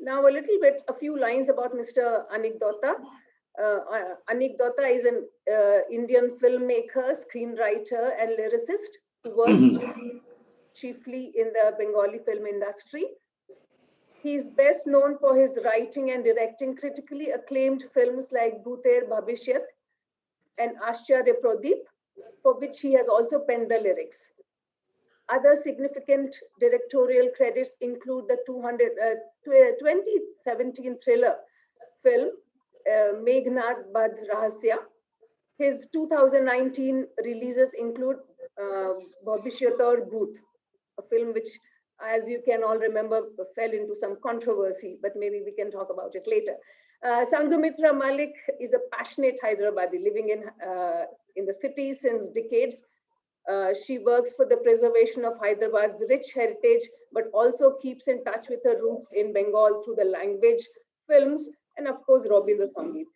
Now a few lines about Mr. Anik Dutta. Anik Dutta is an Indian filmmaker, screenwriter, and lyricist who works chiefly in the Bengali film industry. He is best known for his writing and directing critically acclaimed films like Bhuter Bhavishyat and Ashcharya Pradeep, for which he has also penned the lyrics. Other significant directorial credits include the 2017 thriller film Meghnad Badh Rahasya. His 2019 releases include Bhabishyatar Booth, a film which, as you can all remember, fell into some controversy, but maybe we can talk about it later. Sanghamitra Malik is a passionate Hyderabadi living in the city since decades. She works for the preservation of Hyderabad's rich heritage, but also keeps in touch with her roots in Bengal through the language, films, and of course, Rabindra Sangeet.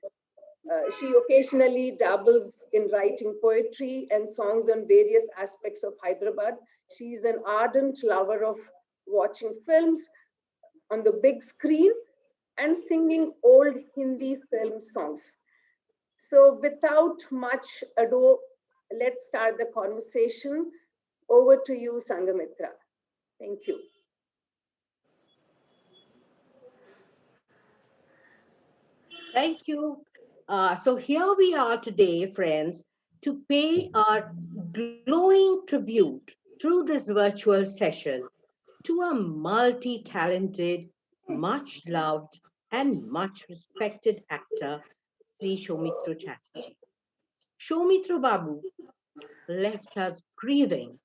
She occasionally dabbles in writing poetry and songs on various aspects of Hyderabad. She is an ardent lover of watching films on the big screen and singing old Hindi film songs. So without much ado, let's start the conversation. Over to you, Sanghamitra. Thank you. Thank you. So here we are today, friends, to pay our glowing tribute through this virtual session to a multi-talented, much loved, and much respected actor, Sri Soumitra Chatterjee. Soumitra Babu left us grieving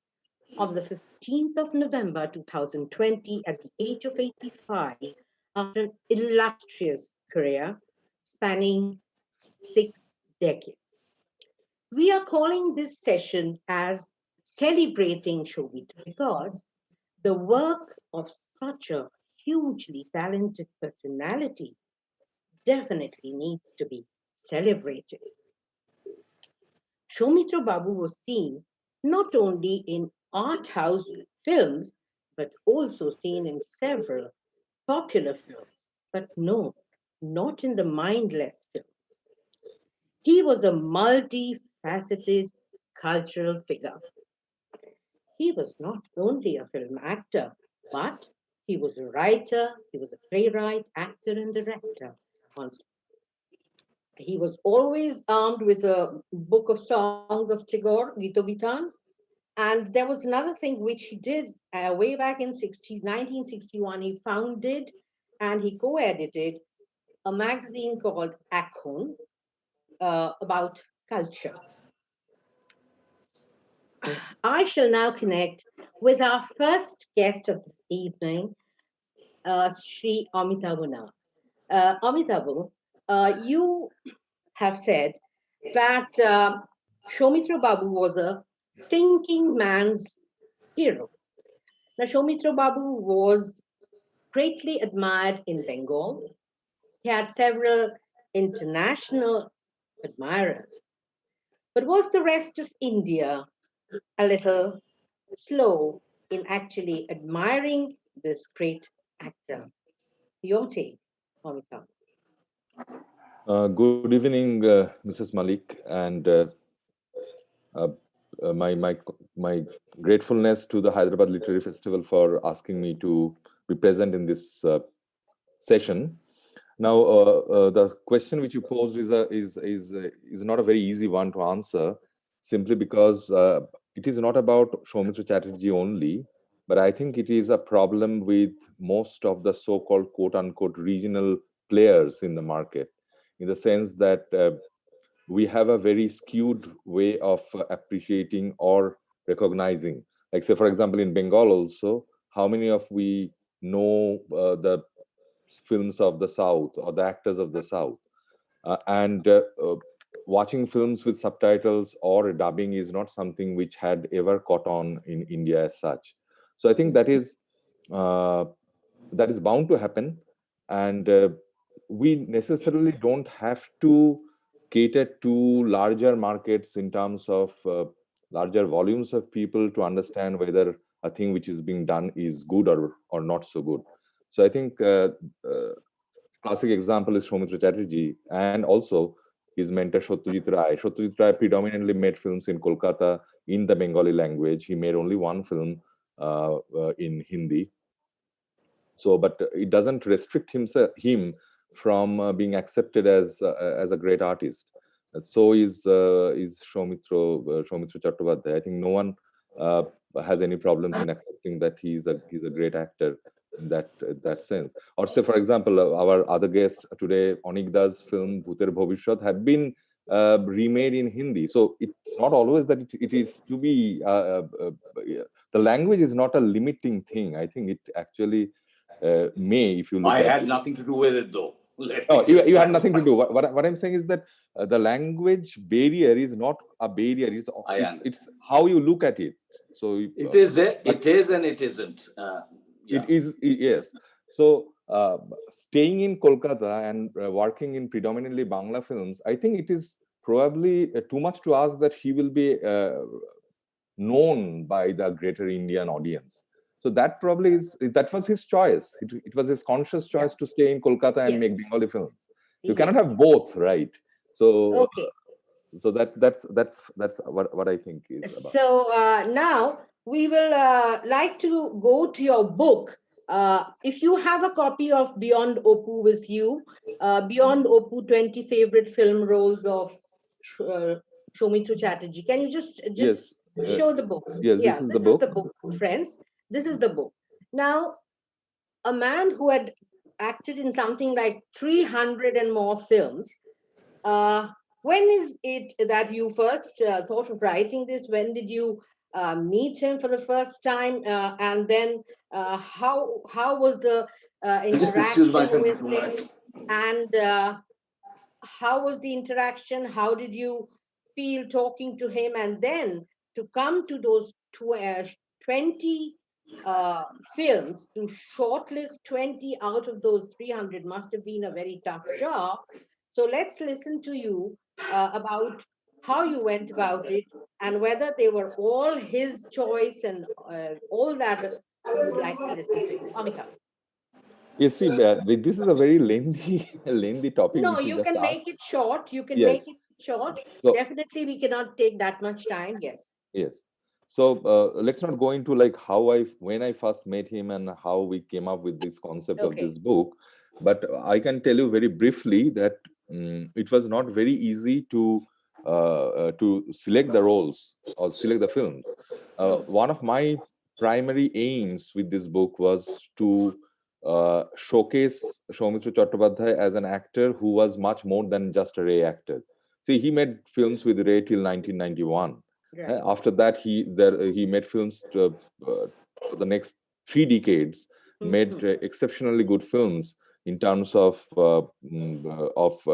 on the 15th of November 2020 at the age of 85 after an illustrious career spanning 6 decades. We are calling this session as Celebrating Soumitra because the work of such a hugely talented personality definitely needs to be celebrated. Soumitra Babu was seen not only in art house films, but also seen in several popular films. But no, not in the mindless films. He was a multifaceted cultural figure. He was not only a film actor, but he was a writer, he was a playwright, actor, and director. He was always armed with a book of songs of Tagore, Gito Bitan. And there was another thing which he did way back in 1961. He founded and he co-edited a magazine called Akhon about culture. I shall now connect with our first guest of this evening, Sri Amitava Nag. Amitava, you have said that Soumitra Babu was a thinking man's hero. Now, Soumitra Babu was greatly admired in Bengal. He had several international admirers. But was the rest of India a little slow in actually admiring this great actor? Your take, Amitava. Good evening, Mrs. Malik, and my gratefulness to the Hyderabad Literary Festival for asking me to be present in this session. Now, the question which you posed is not a very easy one to answer, simply because it is not about Soumitra Chatterjee only, but I think it is a problem with most of the so-called quote-unquote regional players in the market, in the sense that we have a very skewed way of appreciating or recognizing. Like, say, for example, in Bengal also, how many of we know the films of the South or the actors of the South? And watching films with subtitles or dubbing is not something which had ever caught on in India as such. So I think that is bound to happen, and we necessarily don't have to cater to larger markets in terms of larger volumes of people to understand whether a thing which is being done is good or not so good. So I think classic example is Soumitra Chatterjee, and also his mentor Satyajit Ray. Satyajit Ray predominantly made films in Kolkata in the Bengali language. He made only one film in Hindi. So, but it doesn't restrict him from being accepted as a great artist. So is Soumitra Chattopadhyay. I think no one uh, has any problems in accepting that he's a great actor in that sense. Or say, for example, our other guest today, Anik Da's film Bhuter Bhovishyot had been remade in Hindi. So it's not always that it is to be. Yeah, the language is not a limiting thing. I think it actually may, if you look I at had it. nothing to do with it, though. No, you had nothing to do. What I'm saying is that the language barrier is not a barrier. It's how you look at it. So it is and it isn't. Yeah. it is, yes. So staying in Kolkata and working in predominantly Bangla films, I think it is probably too much to ask that he will be known by the greater Indian audience. So that probably that was his choice. It was his conscious choice to stay in Kolkata and make Bengali films. You cannot have both, right? So Okay. So that's what I think is about. So now we will like to go to your book. If you have a copy of Beyond Opu with you, Beyond Opu 20 favorite film roles of Soumitra Chatterjee. Can you just Yes. show the book? Yes, Yeah, this is the book. friends. This is the book. Now, a man who had acted in something like 300 and more films, when is it that you first thought of writing this? When did you meet him for the first time? And then how was the Just excuse interaction myself for with 2 him? minutes. And how was the interaction? How did you feel talking to him? And then to come to those 20 films, to shortlist 20 out of those 300 must have been a very tough job. So let's listen to you about how you went about it and whether they were all his choice and all that we would like to listen to you. Amita. You see, this is a very lengthy topic No, which you you just can asked. make it short. You can Yes. make it short. So Definitely, we cannot take that much time. Yes. yes. So let's not go into like when I first met him and how we came up with this concept of Okay. this book, but I can tell you very briefly that it was not very easy to select the roles or select the films. One of my primary aims with this book was to showcase Soumitra Chattopadhyay as an actor who was much more than just a Ray actor. See, he made films with Ray till 1991. Right. After that, he made films for the next 3 decades, made exceptionally good films in terms of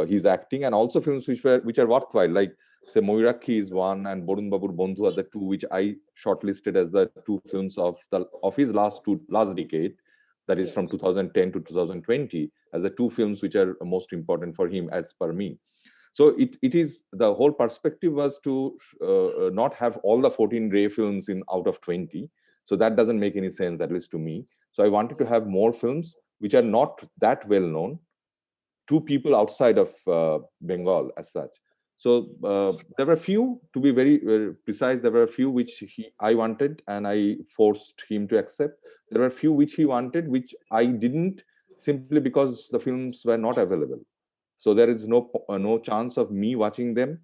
his acting, and also films which are worthwhile, like say Moirakhi is one, and Borun Babur Bondhu are the two which I shortlisted as the two films of his last decade, that is from 2010 to 2020, as the two films which are most important for him as per me. So it is, the whole perspective was to not have all the 14 Ray films in out of 20. So that doesn't make any sense, at least to me. So I wanted to have more films which are not that well known to people outside of Bengal as such. So there were a few, to be very precise, there were a few which I wanted and I forced him to accept. There were a few which he wanted, which I didn't, simply because the films were not available. So there is no chance of me watching them.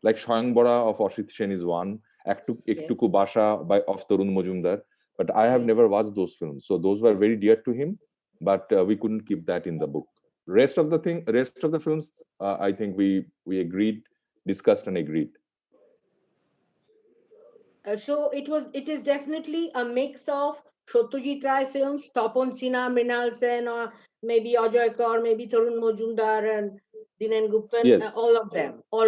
Like Shoyang Bora of Ashit Sen is one, Ektuku Basha of Tarun Majumdar, but I have never watched those films. So those were very dear to him, but we couldn't keep that in the book. Rest of the films, I think we agreed, discussed and agreed. So it is definitely a mix of Satyajit Ray films, Topon Sinha, Mrinal Sen, or maybe Ajoy Kaur, maybe Tarun Majumdar and Dinen Guptan, Yes. all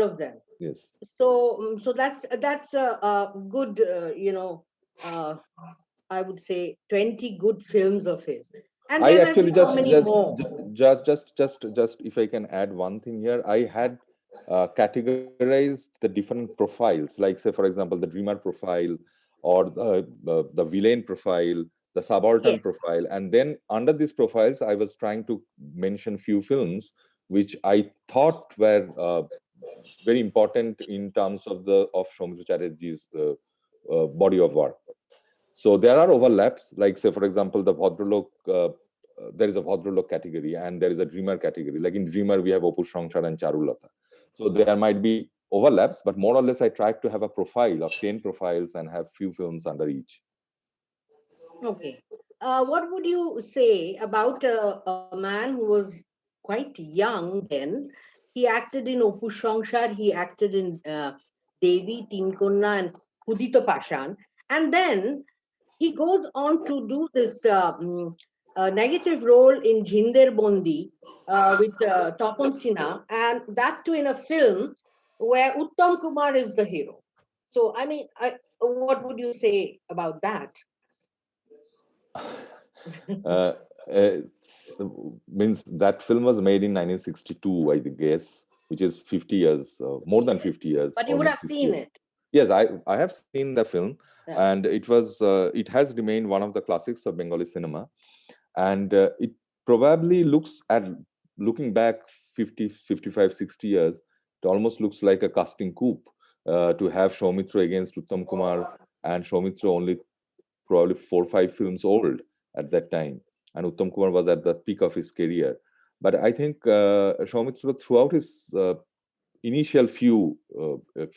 of them. Yes. So that's a good, I would say 20 good films of his. And I there must actually be so many more. just if I can add one thing here, I had categorized the different profiles, like say for example the dreamer profile or the villain profile the subaltern Yes. profile. And then under these profiles, I was trying to mention few films which I thought were very important in terms of Soumitra Chatterjee's body of work. So there are overlaps, like say, for example, the Bhadralok, there is a Bhadralok category and there is a Dreamer category. Like in Dreamer, we have Opus Sangsar and Charulata. So there might be overlaps, but more or less I tried to have a profile of 10 profiles and have few films under each. Okay. What would you say about a man who was quite young then? He acted in Opus Sangsar, he acted in Devi, Tinkonna, and Kudito Pashan. And then he goes on to do this negative role in Jinder Bondi with Topon Sinha, and that too in a film where Uttam Kumar is the hero. So, I mean, what would you say about that? uh, Means that film was made in 1962, I guess, which is 50 years, more than 50 years. But you would have 60 seen years. it. Yes, I have seen the film, Yeah. and it has remained one of the classics of Bengali cinema, and it probably looking back 50, 55, 60 years, it almost looks like a casting coup to have Soumitra against Uttam Kumar, and Soumitra only probably 4 or 5 films old at that time, and Uttam Kumar was at the peak of his career. But I think Soumitra, throughout his initial few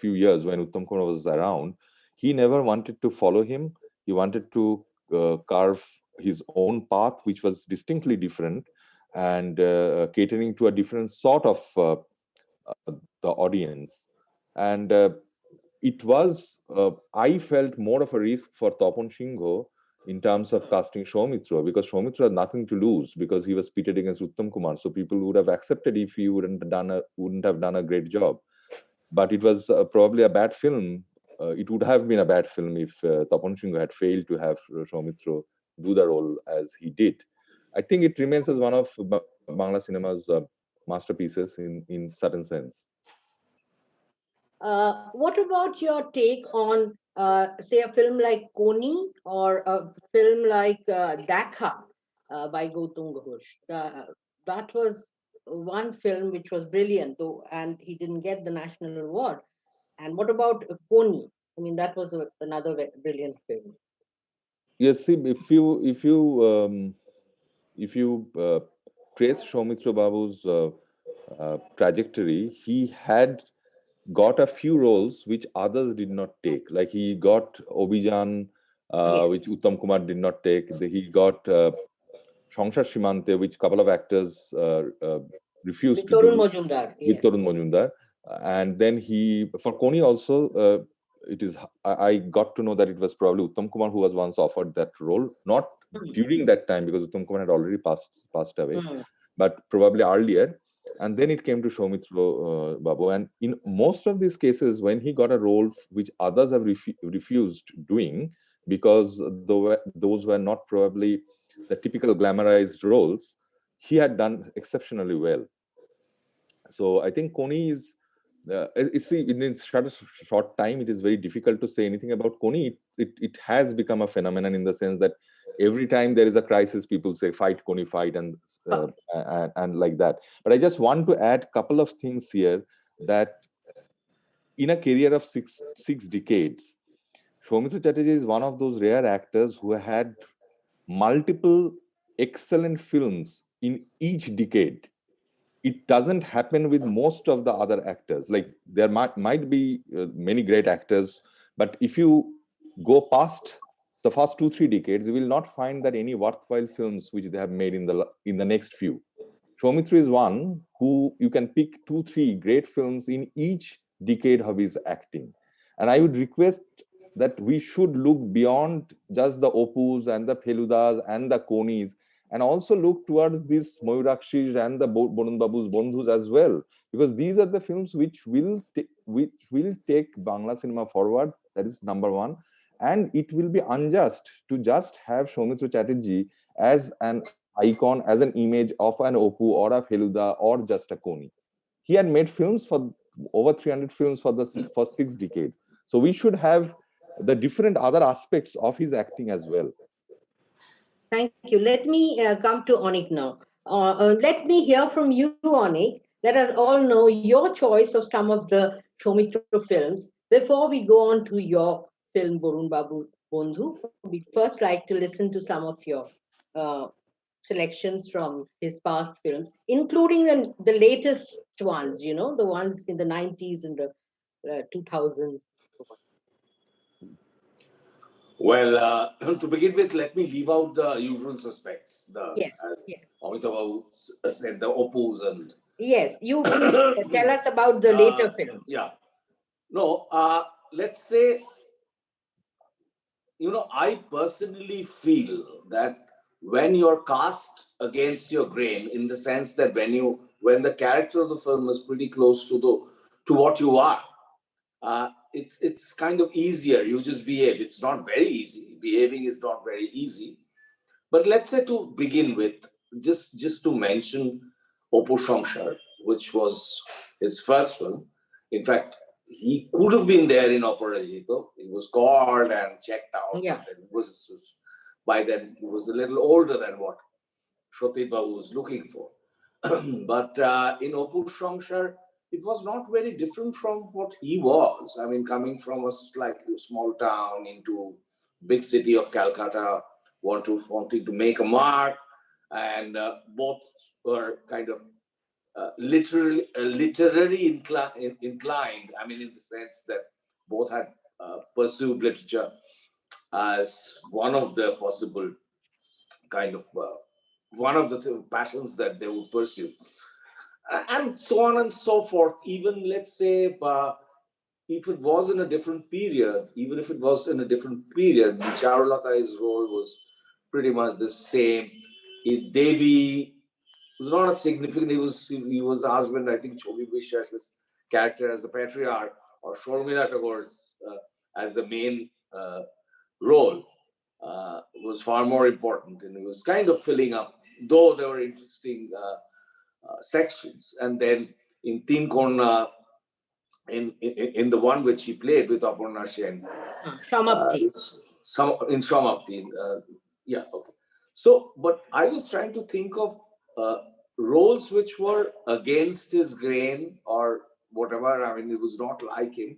years when Uttam Kumar was around, he never wanted to follow him. He wanted to carve his own path, which was distinctly different and catering to a different sort of the audience. And it was, I felt, more of a risk for Tapan Singh in terms of casting Soumitra, because Soumitra had nothing to lose because he was pitted against Uttam Kumar. So people would have accepted if he wouldn't have done a great job. But it was probably a bad film. It would have been a bad film if Tapan Singh had failed to have Soumitra do the role as he did. I think it remains as one of Bangla cinema's masterpieces in certain sense. What about your take on, say, a film like Koni or a film like Dakha by Gautam Ghosh? That was one film which was brilliant, though, and he didn't get the national award. And what about Koni? I mean, that was another brilliant film. Yes, see, if you trace Soumitra Babu's trajectory, he had got a few roles which others did not take. Like he got Obijan, Yes. which Uttam Kumar did not take. He got Sangsar Shimante, which couple of actors refused With to Tarun do Majumdar. with Yes. Tarun Majumdar. And then for Koni also, it is, I got to know that it was probably Uttam Kumar who was once offered that role, not during that time because Uttam Kumar had already passed away, but probably earlier. And then it came to Soumitra Babu. And in most of these cases, when he got a role which others have refused doing, because those were not probably the typical glamorized roles, he had done exceptionally well. So I think Koni is, in its short time, it is very difficult to say anything about Koni. It has become a phenomenon in the sense that every time there is a crisis, people say, fight Koni, fight, and like that. But I just want to add a couple of things here, that in a career of six decades, Soumitra Chatterjee is one of those rare actors who had multiple excellent films in each decade. It doesn't happen with most of the other actors. Like there might be many great actors, but if you go past the first 2-3 decades, you will not find that any worthwhile films which they have made in the next few. Soumitra is one who you can pick 2-3 great films in each decade of his acting. And I would request that we should look beyond just the Opus and the Feludas and the Konis, and also look towards these Mayurakshis and the Borun Babu's Bondhus as well, because these are the films which will take Bangla cinema forward. That is number one. And it will be unjust to just have Soumitra Chatterjee as an icon, as an image of an Opu or a Feluda or just a Koni. He had made films for over 300 films for 6 decades. So we should have the different other aspects of his acting as well. Thank you. Let me come to Anik now. Let me hear from you, Anik. Let us all know your choice of some of the Soumitra films before we go on to your film, Borun Babu Bondhu. We first like to listen to some of your uh, selections from his past films, including the latest ones, the ones in the 90s and the 2000s. Well, to begin with, let me leave out the usual suspects. Yes, As yes. Amitava said, the Oppos and Yes, you please tell us about the later films. yeah. No, let's say, I personally feel that when you're cast against your grain, in the sense that when the character of the film is pretty close to what you are, it's kind of easier. You just behave. It's not very easy. Behaving is not very easy. But let's say, to begin with, just to mention Opu Shomshar, which was his first film. In fact, he could have been there in Oparajito. He was called and checked out. Yeah. And by then, he was a little older than what Shoti Babu was looking for. But in Opu Shomshar, it was not very different from what he was. I mean, coming from a slightly small town into big city of Calcutta, wanting to make a mark, and both were kind of literary inclined. I mean, in the sense that both had pursued literature as one of the possible kind of one of the passions that they would pursue, and so on and so forth. Even, let's say, if it was in a different period, Charulata's role was pretty much the same. Devi was not a significant. He was the husband. I think Chobi Vishwash's character as a patriarch, or Sharmila Tagore's as the main role, was far more important, and he was kind of filling up. Though there were interesting sections, and then in Teen Konna, in the one which he played with Aparna Sen, Shamapti. in Shamapti, yeah, okay. So, but I was trying to think of roles which were against his grain or whatever. I mean, it was not like him.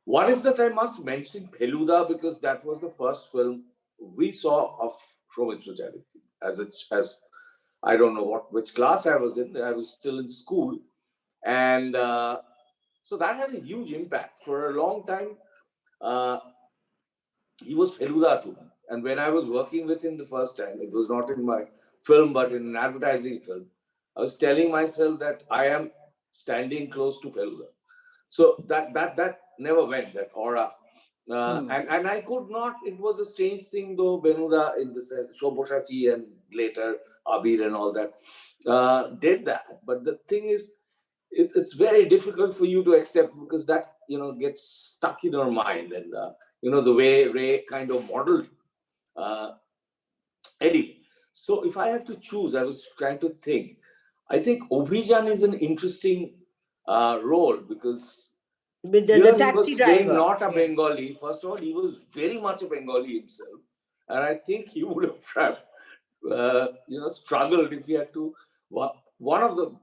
One is that I must mention Feluda, because that was the first film we saw of Soumitra Chatterjee. As I don't know which class I was in. I was still in school, and so that had a huge impact. For a long time, he was Feluda to me. And when I was working with him the first time, it was not in my film, but in an advertising film, I was telling myself that I am standing close to Feluda. So that never went, that aura. And I could not, it was a strange thing though, Benuda in the sense, Shoboshachi and later Abir and all that, did that. But the thing is, it's very difficult for you to accept, because that, gets stuck in your mind. And, the way Ray kind of modeled Eddie. So if I have to choose, I was trying to think. I think Obhijan is an interesting role, because with here the he was taxi driver. not a Bengali. First of all, he was very much a Bengali himself. And I think he would have struggled if he had to. One of the,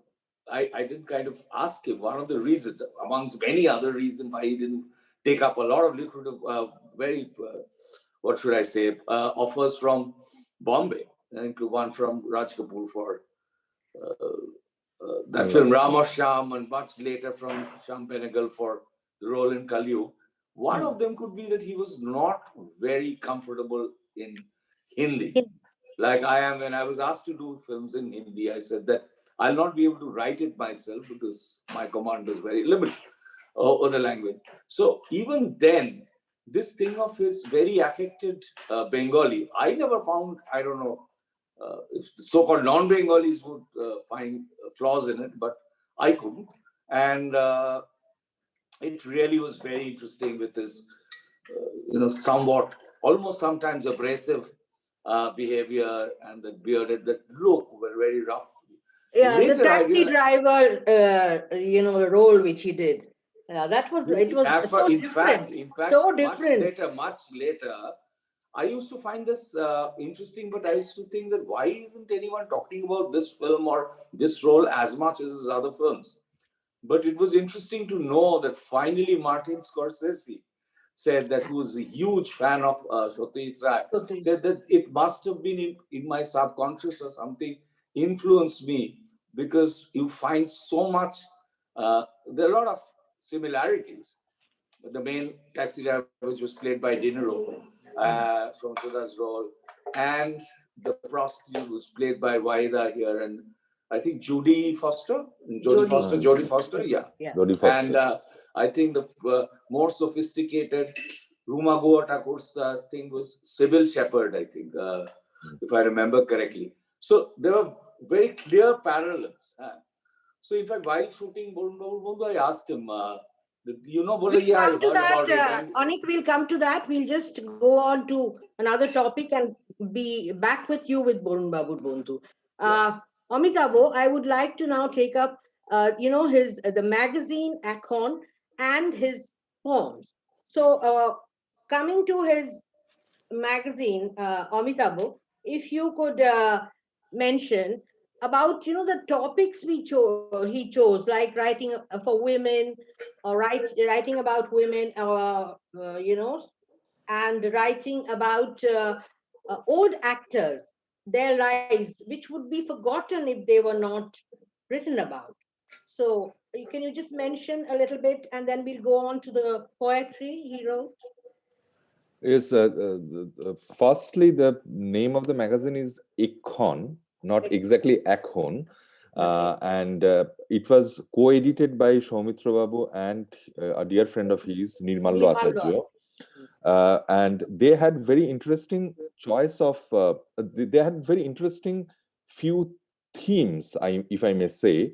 I did kind of ask him, one of the reasons, amongst many other reasons, why he didn't take up a lot of lucrative, what should I say, offers from Bombay, including one from Raj Kapoor for that film Ramasham, and much later from Sham Benegal for the role in Kalyu. One of them could be that he was not very comfortable in Hindi. Like I am, when I was asked to do films in Hindi, I said that I'll not be able to write it myself because my command is very limited over the language. So even then, this thing of his very affected Bengali, I never found, I don't know, if the so-called non-Bengalis would find flaws in it, but I couldn't. And it really was very interesting with this, somewhat, almost sometimes abrasive behavior, and that bearded, that look were very rough. Yeah, Later, the taxi driver, role which he did. It was so different. In fact, So much different. later, I used to find this interesting, but I used to think that why isn't anyone talking about this film or this role as much as his other films? But it was interesting to know that finally Martin Scorsese said that, who was a huge fan of Soumitra, said that it must have been in my subconscious or something, influenced me, because you find so much, there are a lot of similarities. The main taxi driver, which was played by De Niro, Soumtra's role, and the prostitute was played by Waida here, and I think Jodie Foster, Jodie Foster, yeah. Jodie And Foster. I think the more sophisticated Rumagoa Thakur's thing was Sybil Shepherd, I think, if I remember correctly. So there were very clear parallels. So in fact, while shooting Born Bandhu, I asked him, We'll yeah, I come to heard about it. that, Anik, we'll come to that. We'll just go on to another topic and be back with you with Borun Babu Bontu. Amitavo, I would like to now take up, his the magazine Akon and his poems. So, coming to his magazine, Amitavo, if you could mention about the topics he chose, like writing for women, or writing about women, and writing about old actors, their lives, which would be forgotten if they were not written about. So can you just mention a little bit, and then we'll go on to the poetry he wrote? Is firstly, the name of the magazine is Ekon, not exactly Akhon. And it was co-edited by Soumitra Babu and a dear friend of his, Nirmallo Acharya. And they had very interesting choice of, they had very interesting few themes, if I may say.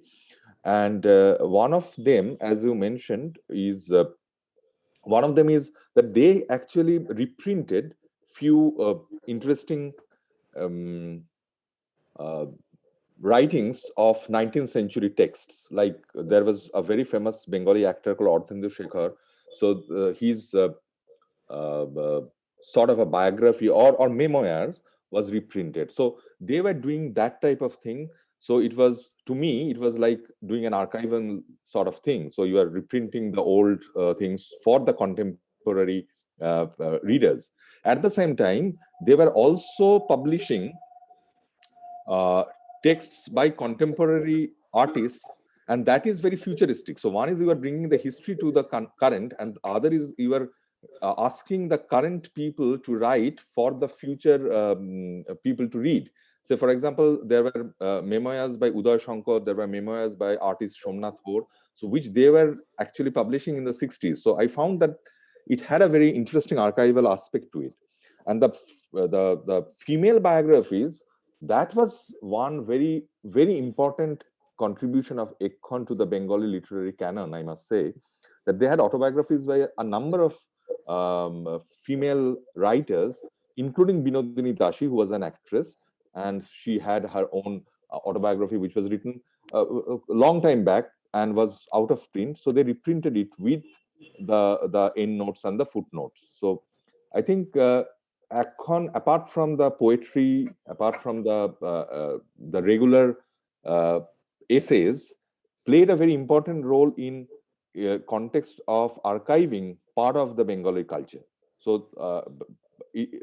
And one of them, as you mentioned, is one of them is that they actually reprinted few interesting um, uh, writings of 19th century texts. Like there was a very famous Bengali actor called Ardhendu Shekhar. So his sort of a biography or memoirs was reprinted. So they were doing that type of thing. So it was, to me, it was like doing an archival sort of thing. So you are reprinting the old things for the contemporary readers. At the same time, they were also publishing texts by contemporary artists, and that is very futuristic. So one is you are bringing the history to the current, and the other is you are asking the current people to write for the future people to read. So, for example, there were memoirs by Uday Shankar, there were memoirs by artist Somnath Kaur, so which they were actually publishing in the 60s. So I found that it had a very interesting archival aspect to it. And the female biographies, that was one very, very important contribution of Ekon to the Bengali literary canon, I must say, that they had autobiographies by a number of female writers, including Binodini Dashi, who was an actress, and she had her own autobiography, which was written a long time back and was out of print. So they reprinted it with the end notes and the footnotes. So I think Akon, apart from the poetry, apart from the regular essays, played a very important role in context of archiving part of the Bengali culture. So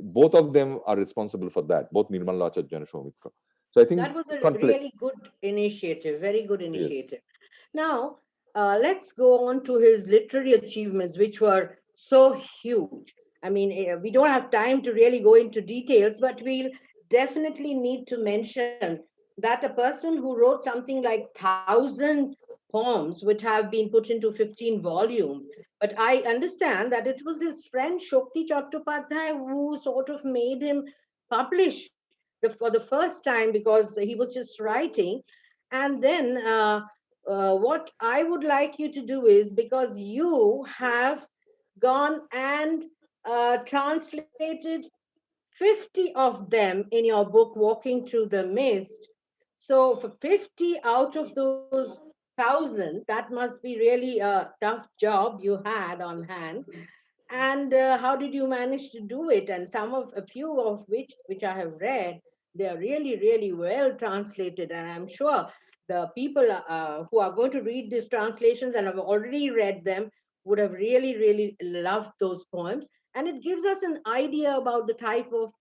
both of them are responsible for that, both Nirmal Acharya and Soumitra. So I think that was a really good initiative, very good initiative. Yes. Now, let's go on to his literary achievements, which were so huge. I mean, we don't have time to really go into details, but we'll definitely need to mention that a person who wrote something like 1,000 poems would have been put into 15 volumes. But I understand that it was his friend Shakti Chattopadhyay who sort of made him publish for the first time, because he was just writing. And then what I would like you to do is, because you have gone and translated 50 of them in your book, Walking Through the Mist. So for 50 out of those 1,000, that must be really a tough job you had on hand. And how did you manage to do it? And a few of which I have read, they are really, really well translated. And I'm sure the people who are going to read these translations and have already read them would have really, really loved those poems. And it gives us an idea about the type of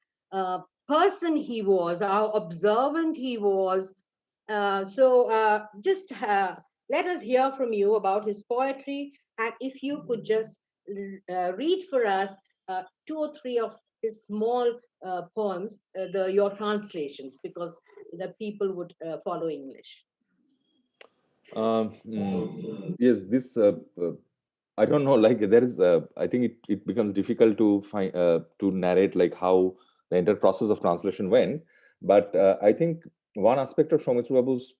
person he was, how observant he was. Just let us hear from you about his poetry. And if you could just read for us two or three of his small poems, your translations, because the people would follow English. Yes, this I don't know. Like there is, I think it becomes difficult to find to narrate like how the entire process of translation went. But I think one aspect of Soumitra Babu's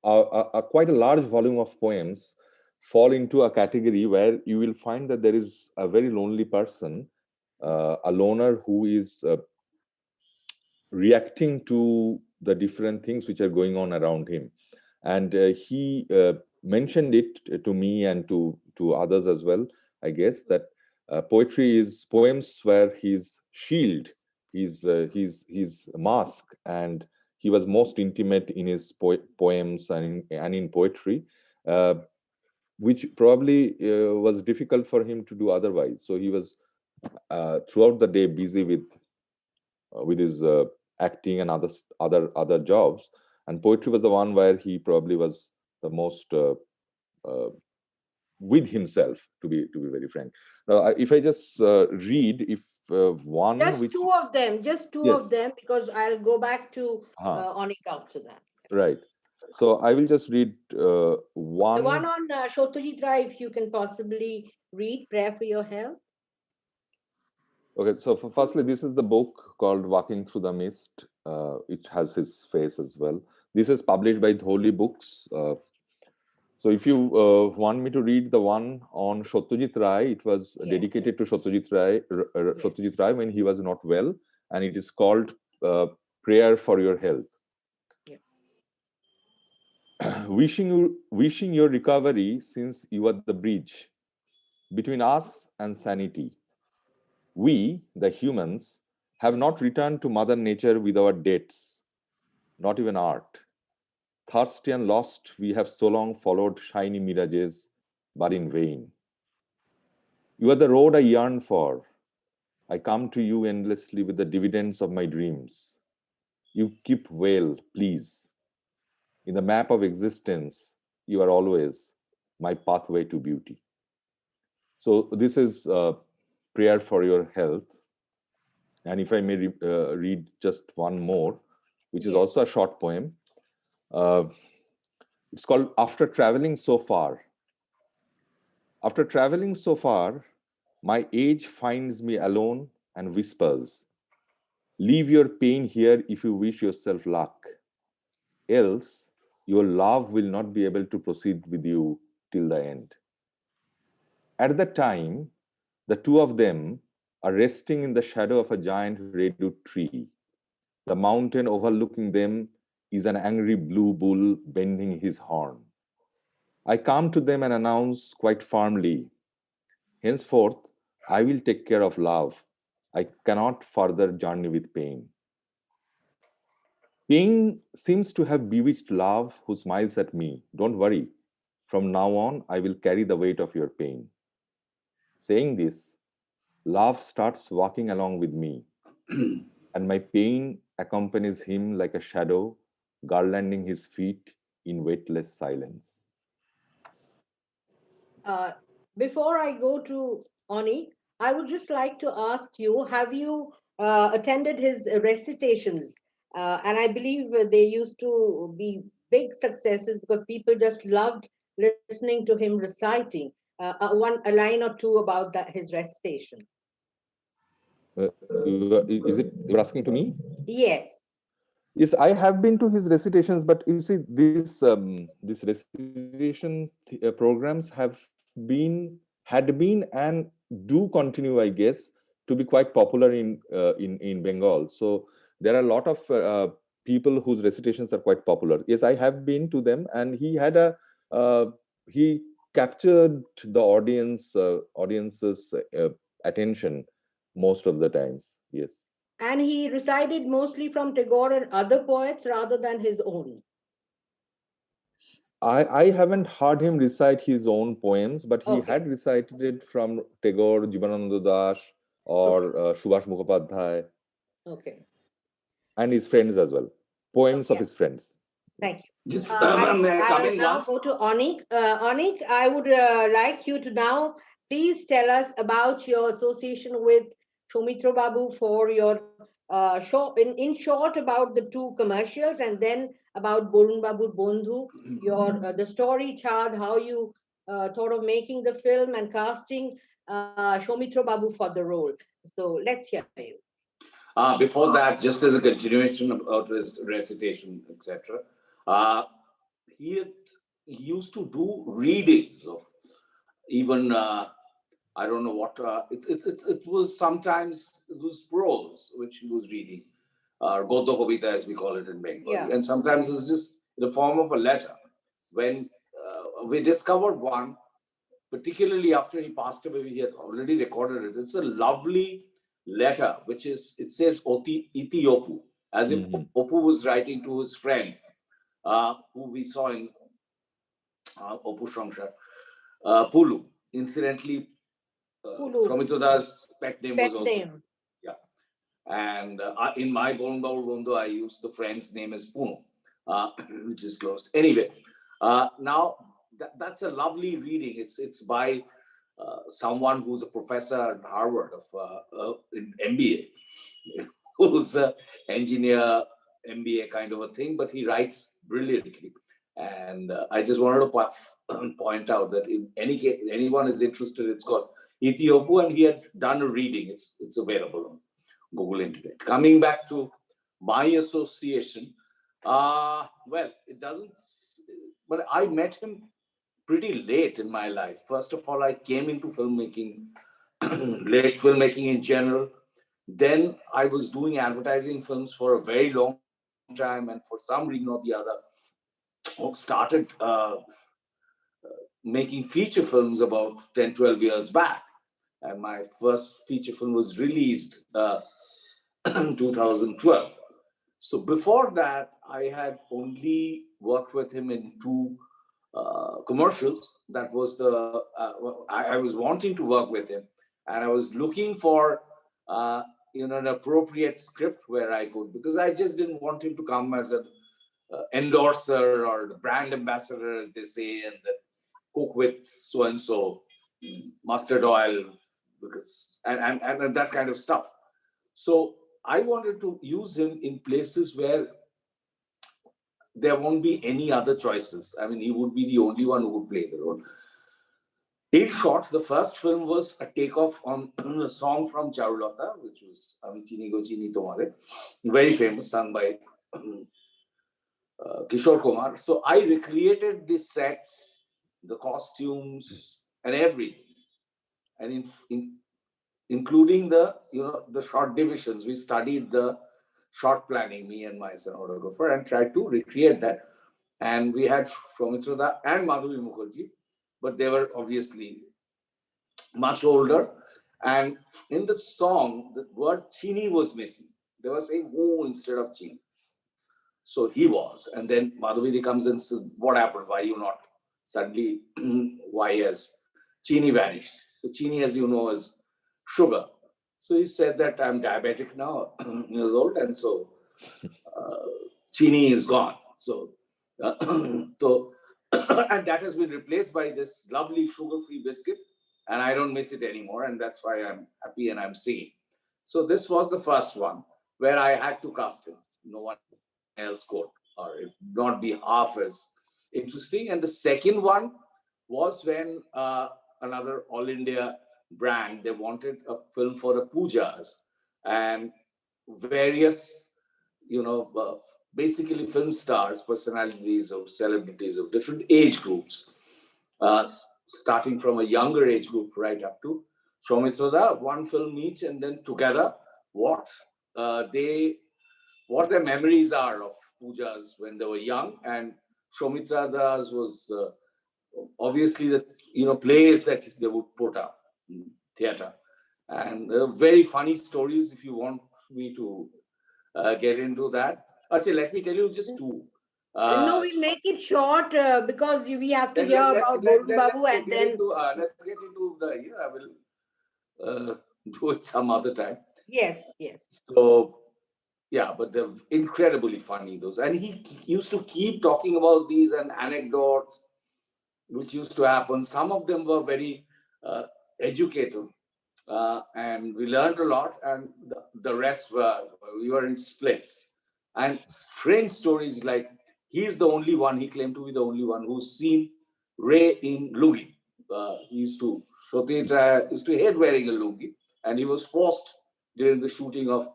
quite a large volume of poems fall into a category where you will find that there is a very lonely person, a loner who is reacting to the different things which are going on around him. And he mentioned it to me and to others as well, I guess, that poetry is poems were his shield, his mask, and he was most intimate in his poems and in poetry, uh, which probably was difficult for him to do otherwise. So he was throughout the day busy with his acting and other jobs, and poetry was the one where he probably was the most uh, with himself, to be very frank. Now if I just read if one which Just two yes of them, because I'll go back to Anik after that. right, so I will just read The one one. on Shotojitra, if you can possibly read Prayer for Your Health. Okay, so firstly, this is the book called Walking Through the Mist. It has his face as well. This is published by Holy Books. So if you want me to read the one on Satyajit Ray, it was dedicated to Satyajit Ray when he was not well, and it is called Prayer for Your Health. Wishing your recovery, since you are the bridge between us and sanity. We, the humans, have not returned to Mother Nature with our debts, not even art. Thirsty and lost, we have so long followed shiny mirages, but in vain. You are the road I yearn for. I come to you endlessly with the dividends of my dreams. You keep well, please. In the map of existence, you are always my pathway to beauty. So this is prayer for your health. And if I may read just one more, which is also a short poem. Uh, it's called After Traveling So Far. After traveling so far, my age finds me alone and whispers, leave your pain here if you wish yourself luck. Else, your love will not be able to proceed with you till the end. At that time, the two of them are resting in the shadow of a giant redwood tree. The mountain overlooking them is an angry blue bull bending his horn. I come to them and announce quite firmly, henceforth, I will take care of love. I cannot further journey with pain. Pain seems to have bewitched love who smiles at me. Don't worry. From now on, I will carry the weight of your pain. Saying this, love starts walking along with me, and my pain accompanies him like a shadow, garlanding his feet in weightless silence. Uh, Before I go to Oni, I would just like to ask you, have you attended his recitations? And I believe they used to be big successes because people just loved listening to him reciting a line or two about his recitation. You're asking to me? Yes. Yes, I have been to his recitations, but you see, this recitation programs had been and do continue, I guess, to be quite popular in Bengal. So there are a lot of people whose recitations are quite popular. Yes, I have been to them, and he had a he captured the audience's attention most of the times. Yes. And he recited mostly from Tagore and other poets rather than his own. I haven't heard him recite his own poems, but he Okay. had recited it from Tagore, Jibanananda Das, or Subhash Mukhopadhyay, Okay. and his friends as well. Poems of Okay. his friends. Thank you. Just may I come I'll in now once? go to Anik. Anik, I would like you to now please tell us about your association with Soumitra Babu for your show. In short, about the two commercials, and then about Borun Babu Bondhu, your the story, Chad, how you thought of making the film and casting Soumitra Babu for the role. So let's hear you. Before that, just as a continuation about his recitation, etc., uh, he used to do readings of even I don't know what it was. Sometimes it was prose which he was reading, Goto Kobita as we call it in Bengali, Yeah. and sometimes it's just in the form of a letter. When we discovered one, particularly after he passed away, we had already recorded it. It's a lovely letter, which is, it says Iti Opu, as if Opu was writing to his friend, who we saw in Opu Shankshar, Pulu. Incidentally, Soumitra Das' pet name was also. Yeah. And in my Borun Babu Bondhu, I used the friend's name as Puno, which is closed. Anyway, now that's a lovely reading. It's by someone who's a professor at Harvard of in MBA, who's an engineer, MBA kind of a thing, but he writes brilliantly. And I just wanted to point out that in any case, anyone is interested, it's called Ethiopu, and he had done a reading. It's available on Google Internet. Coming back to my association, well, it doesn't, but I met him pretty late in my life. First of all, I came into filmmaking, late filmmaking in general. Then I was doing advertising films for a very long time, and for some reason or the other, started making feature films about 10, 12 years back. And my first feature film was released in 2012. So before that, I had only worked with him in two commercials. That was the, I was wanting to work with him, and I was looking for an appropriate script where I could, because I just didn't want him to come as an endorser or the brand ambassador, as they say, and the cook with so-and-so mustard oil, because and that kind of stuff. So I wanted to use him in places where there won't be any other choices. I mean, he would be the only one who would play the role. In short, the first film was a takeoff on a song from Charulata, which was Ami Chini Go Chini Tomare, very famous, sung by Kishore Kumar. So I recreated the sets, the costumes, and everything, and including the the short divisions. We studied the short planning, me and my cinematographer, and tried to recreate that. And we had Soumitra and Madhavi Mukherjee, but they were obviously much older. And in the song, the word Chini was missing. They were saying "oh" instead of Chini. So he was. And then Madhuri comes and says, what happened? Why you not? Suddenly, why has Chini vanished? So Chini, as you know, is sugar. So he said that I'm diabetic now, years old, and so Chini is gone. So, so and that has been replaced by this lovely sugar-free biscuit, and I don't miss it anymore, and that's why I'm happy and I'm singing. So this was the first one where I had to cast him. No one else could, or it would not be half as interesting. And the second one was when another All India brand, they wanted a film for the pujas, and various, basically film stars, personalities of celebrities of different age groups, starting from a younger age group right up to Soumitra, one film each, and then together what their memories are of pujas when they were young. And Soumitra Das was obviously the plays that they would put up in theater, and very funny stories. If you want me to get into that, actually, let me tell you just two. No, we make it short because we have to Then hear let's about Borun Babu, and get then into let's get into the. I will do it some other time. yes. So yeah, but they're incredibly funny, those. And he used to keep talking about these and anecdotes which used to happen. Some of them were very educative, and we learned a lot, and the rest we were in splits. And strange stories like he claimed to be the only one who's seen Ray in lungi. Soumitra used to hate wearing a lungi, and he was forced during the shooting of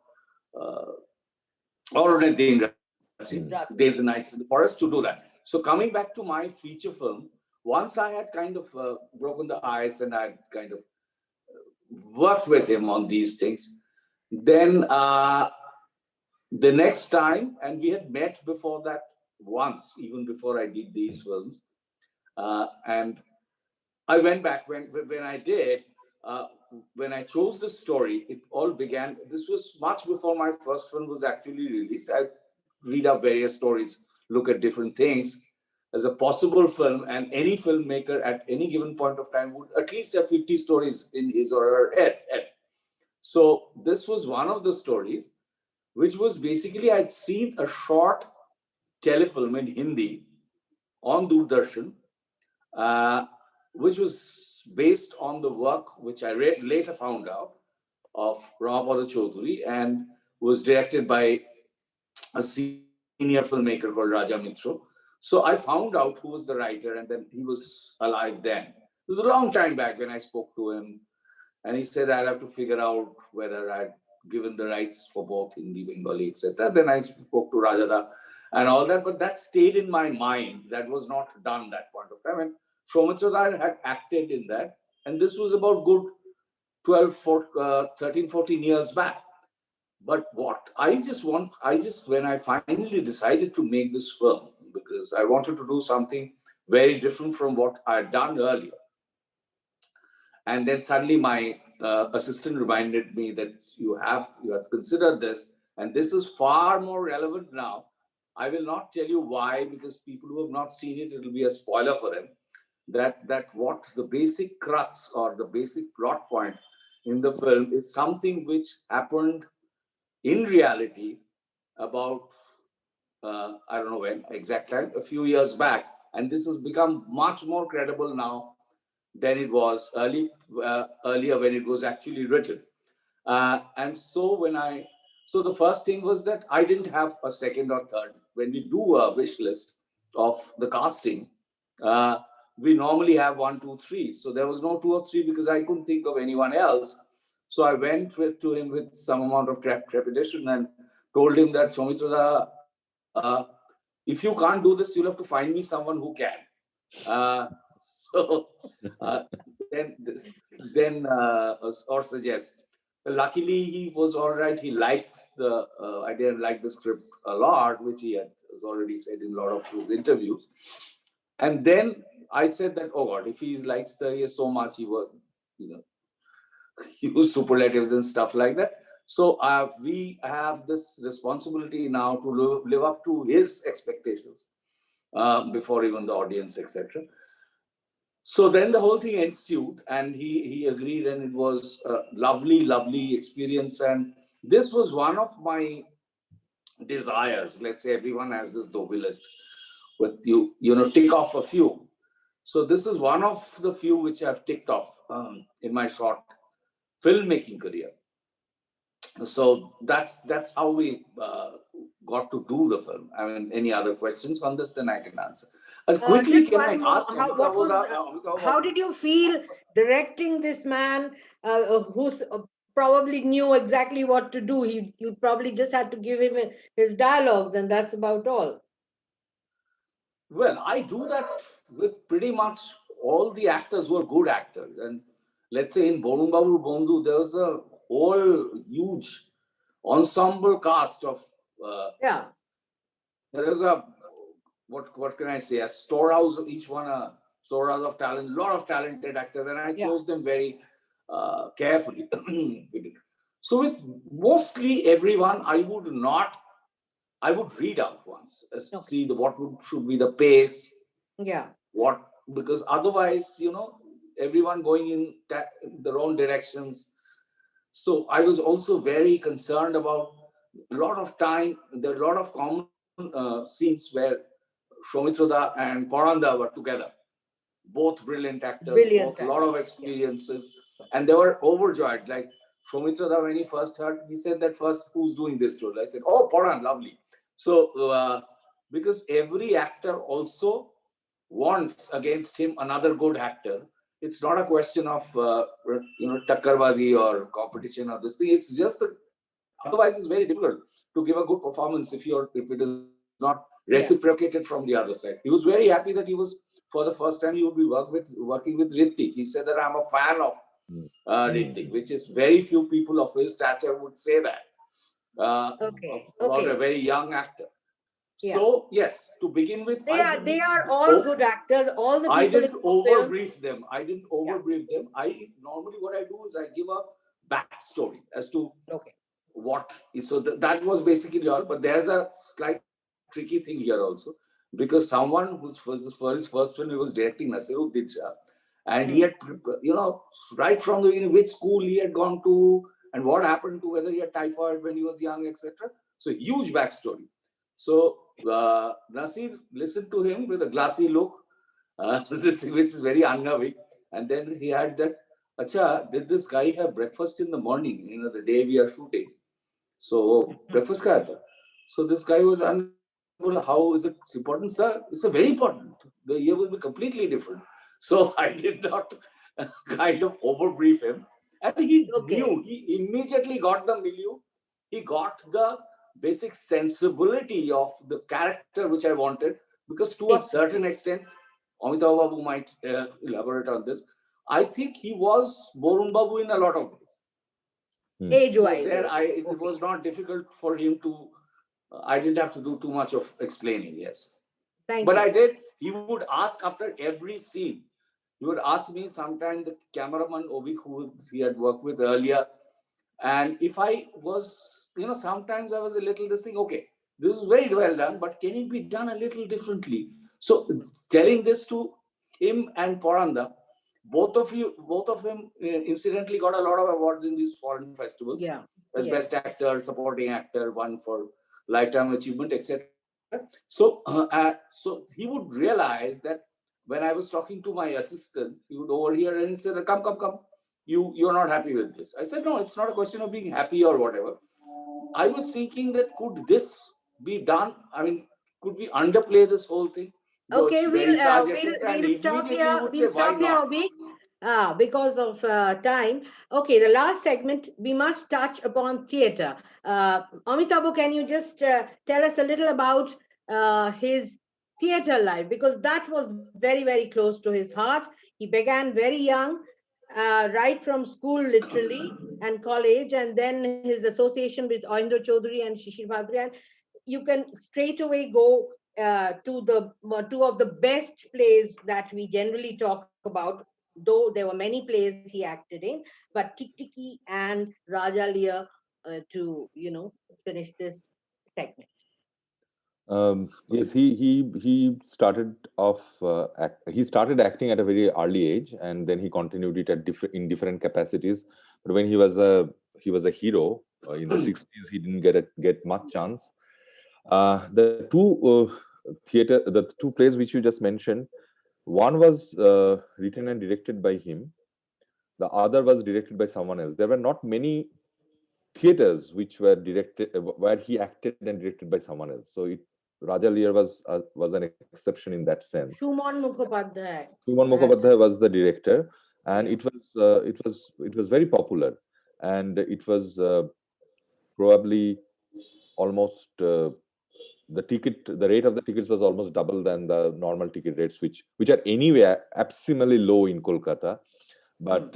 Days and Nights in the Forest to do that. So coming back to my feature film, once I had kind of broken the ice and I kind of worked with him on these things, then the next time, and we had met before that once, even before I did these films, and I went back when I did. When I chose the story, it all began. This was much before my first film was actually released. I read up various stories, look at different things as a possible film, and any filmmaker at any given point of time would at least have 50 stories in his or her head. So this was one of the stories, which was basically I'd seen a short telefilm in Hindi on Doordarshan, which was based on the work which I later found out of Ramapada Chaudhary, and was directed by a senior filmmaker called Raja Mitra. So I found out who was the writer, and then he was alive then. It was a long time back when I spoke to him, and he said I'll have to figure out whether I'd given the rights for both Hindi, Bengali, etc. Then I spoke to Rajada and all that, but that stayed in my mind. That was not done that point of time. And Soumitra had acted in that, and this was about good 13, 14 years back. But what when I finally decided to make this film, because I wanted to do something very different from what I had done earlier. And then suddenly my assistant reminded me that you had considered this, and this is far more relevant now. I will not tell you why, because people who have not seen it, it'll be a spoiler for them. That what the basic crux or the basic plot point in the film is something which happened in reality about I don't know when exact time, a few years back, and this has become much more credible now than it was earlier when it was actually written. And so the first thing was that I didn't have a second or third. When we do a wish list of the casting, we normally have 1, 2, 3. So there was no 2 or 3 because I couldn't think of anyone else. So I went to him with some amount of trepidation and told him that, Soumitra, if you can't do this, you'll have to find me someone who can. Then or suggest. Luckily, he was all right. He liked the idea and liked the script a lot, which he has already said in a lot of his interviews. And then I said that, oh God, if he likes the idea so much, he was, use superlatives and stuff like that. So we have this responsibility now to live up to his expectations before even the audience, etc. So then the whole thing ensued, and he agreed, and it was a lovely experience. And this was one of my desires. Let's say everyone has this Dobby list with tick off a few. So this is one of the few which I've ticked off in my short filmmaking career. So that's how we got to do the film. I mean, any other questions on this, then I can answer. Quickly, can I ask? How did you feel directing this man who's probably knew exactly what to do? You probably just had to give him his dialogues, and that's about all. Well, I do that with pretty much all the actors who are good actors. And let's say in Borun Babu Bondhu, there was a whole huge ensemble cast of there was a what can I say, a storehouse of each one, soras of talent, a lot of talented actors, and I Yeah. chose them very carefully. So with mostly everyone, I would read out once, Okay. see what should be the pace, Yeah. because otherwise, everyone going in their own directions. So I was also very concerned about a lot of time. There are a lot of common scenes where Soumitra and Poranda were together. Both brilliant actors, Brilliant both a lot of actors, yeah. experiences, and they were overjoyed. Like Soumitra, when he first heard, he said that first, who's doing this role? I said, oh, Poran, lovely. So because every actor also wants against him another good actor. It's not a question of takkarbazi or competition or this thing. It's just that otherwise it's very difficult to give a good performance if it is not reciprocated from the other side. He was very happy that he was, for the first time, he would be working with Hrithik. He said that I'm a fan of Hrithik, which is very few people of his stature would say that about a very young actor. Yeah. So yes, to begin with, They are all good actors. All the people I didn't in the film. overbrief them. I normally, what I do is I give a backstory as to what is. So that was basically all. But there's a slight tricky thing here also, because someone who's for his first film, he was directing Nasiruddin Shah, and he had, right from the beginning, which school he had gone to and what happened to, whether he had typhoid when he was young, etc. So huge backstory. So Nasir listened to him with a glassy look, which is very unnerving. And then he had that, Acha, did this guy have breakfast in the morning, the day we are shooting? So, breakfast kaya tha? So this guy was unable, how is it important, sir? It's a very important. The year will be completely different. So I did not kind of overbrief him. And he knew, he immediately got the milieu. He got the basic sensibility of the character which I wanted, because to a certain extent, Amitava Babu might elaborate on this. I think he was Borun Babu in a lot of ways. Age-wise. So it was not difficult for him to. I didn't have to do too much of explaining. Yes, but I did. He would ask after every scene. He would ask me sometime, the cameraman Obik, who he had worked with earlier, and if I was, sometimes I was a little this thing. Okay, this is very well done, but can it be done a little differently? So telling this to him and Poranda, both of them incidentally got a lot of awards in these foreign festivals. As best actor, supporting actor, one for lifetime achievement, etc. So he would realize that when I was talking to my assistant, he would overhear and he said, come, you're not happy with this. I said, no, it's not a question of being happy or whatever. I was thinking that could this be done? I mean, could we underplay this whole thing? Okay, we'll stop here. We'll stop here, Obik, because of time. Okay, the last segment, we must touch upon theatre. Amitabh, can you just tell us a little about his theatre life? Because that was very, very close to his heart. He began very young, right from school, literally, and college, and then his association with Aindra Chaudhary and Shishir Bhadri. And you can straight away go to the two of the best plays that we generally talk about, though there were many plays he acted in, but Tik Tiki and Raja Lear to finish this segment. Yes, he started off. He started acting at a very early age, and then he continued it in different capacities. But when he was a hero in the 60s, he didn't get much chance. The two plays which you just mentioned, one was written and directed by him. The other was directed by someone else. There were not many theaters which were directed where he acted and directed by someone else. So Raja Lear was an exception in that sense. Shuman Mukhopadhyay. Shuman Mukhopadhyay was the director, and it was very popular, and it was probably almost the rate of the tickets was almost double than the normal ticket rates, which are anyway abysmally low in Kolkata. But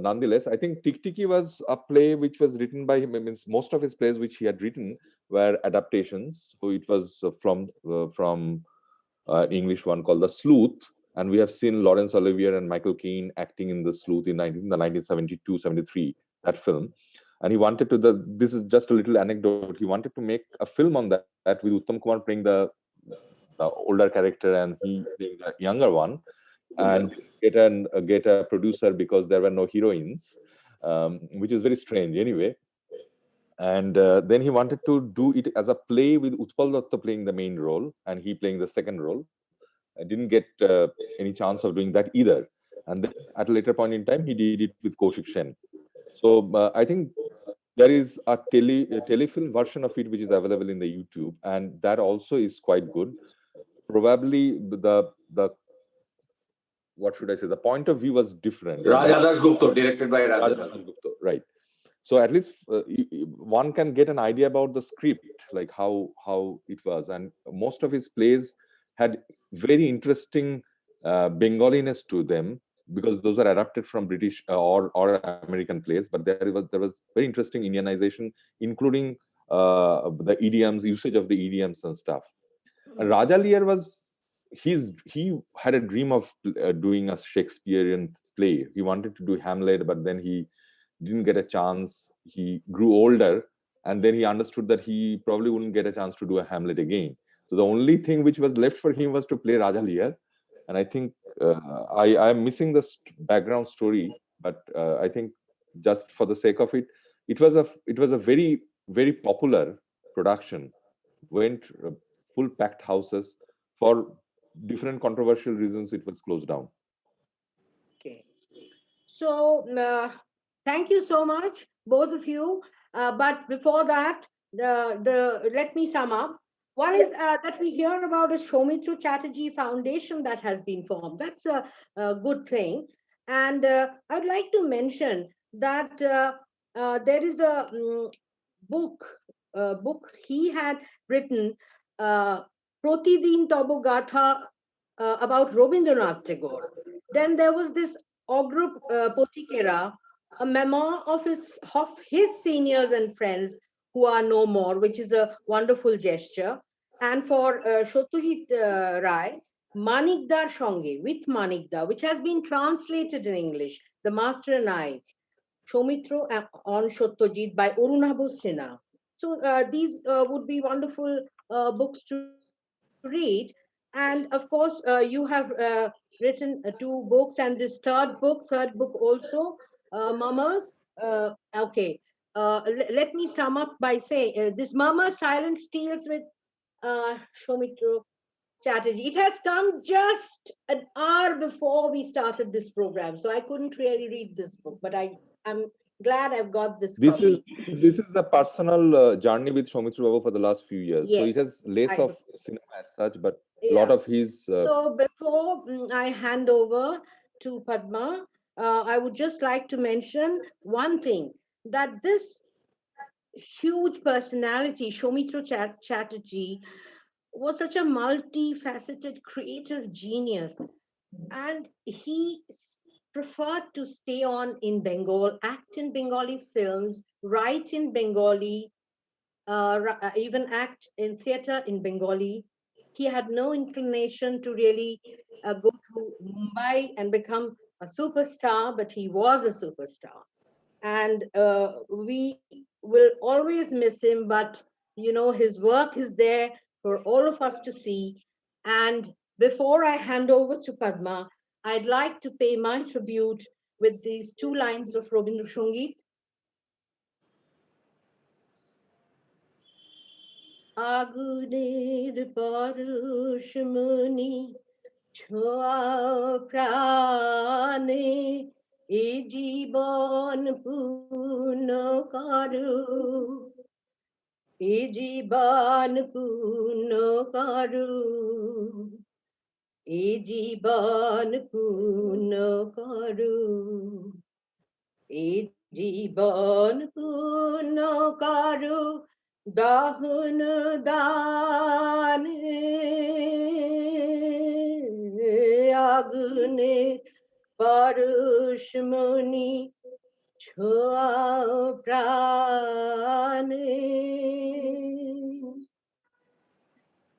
nonetheless, I think Tik Tiki was a play which was written by him. Means most of his plays which he had written were adaptations. So it was from English one called The Sleuth, And we have seen Laurence Olivier and Michael Caine acting in The Sleuth in the 1972-73, that film. And he wanted to, this is just a little anecdote, he wanted to make a film on that with Uttam Kumar playing the older character and he playing the younger one, and get a producer because there were no heroines, which is very strange anyway. And then he wanted to do it as a play with Utpal Datta playing the main role and he playing the second role. I didn't get any chance of doing that either. And then at a later point in time, he did it with Kaushik Sen. So I think there is a telefilm version of it which is available in the YouTube, and that also is quite good. Probably the what should I say? The point of view was different. Raja Das Gupta, directed by Raja Das Gupta, right? So at least one can get an idea about the script, like how it was, and most of his plays had very interesting Bengaliness to them because those are adapted from British or American plays. But there was very interesting Indianization, including the idioms, usage of the idioms and stuff. And Raja Lear he had a dream of doing a Shakespearean play. He wanted to do Hamlet, but then he didn't get a chance. He grew older, and then he understood that he probably wouldn't get a chance to do a Hamlet again. So the only thing which was left for him was to play Raja Lear. And I think I'm missing the background story, but I think just for the sake of it, it was a very, very popular production. Went full packed houses. For different controversial reasons, it was closed down. Okay. So thank you so much, both of you. But before that, let me sum up. One is that we hear about a Soumitra Chatterjee Foundation that has been formed. That's a good thing. And I would like to mention that there is a book he had written, Pratidin Tabo Gatha, about Rabindranath Tagore. Then there was this Ogrup Potikera, a memoir of his seniors and friends who are no more, which is a wonderful gesture. And for Satyajit Rai, Manikdar Shonge, with Manikda, which has been translated in English, The Master and I, Soumitra on Satyajit by Arunabh Sinha. So these would be wonderful books to read. And of course, you have written two books, and this third book also, Mamas. Okay, let me sum up by saying this Mama Silence Steals with Soumitra Chatterjee. It has come just an hour before we started this program, so I couldn't really read this book, but I'm glad I've got this copy. This is a personal journey with Soumitra Babu for the last few years. Yes, so it has less of cinema as such, but a yeah. lot of his. So before I hand over to Padma, I would just like to mention one thing, that this huge personality, Soumitra Chatterjee, was such a multifaceted creative genius, and he preferred to stay on in Bengal, act in Bengali films, write in Bengali, even act in theater in Bengali. He had no inclination to really go to Mumbai and become a superstar, but he was a superstar. And we will always miss him, but his work is there for all of us to see. And before I hand over to Padma, I'd like to pay my tribute with these two lines of Rabindra Sangeet. আগুনের পরশমণি ছোঁয়া প্রাণে এ জীবন পূর্ণ করো, এ জীবন পূর্ণ করো, এ জীবন পূর্ণ করো, এ জীবন পূর্ণ করো, দহন দানে আগুনে পরশমণি ছোঁয়া প্রাণে।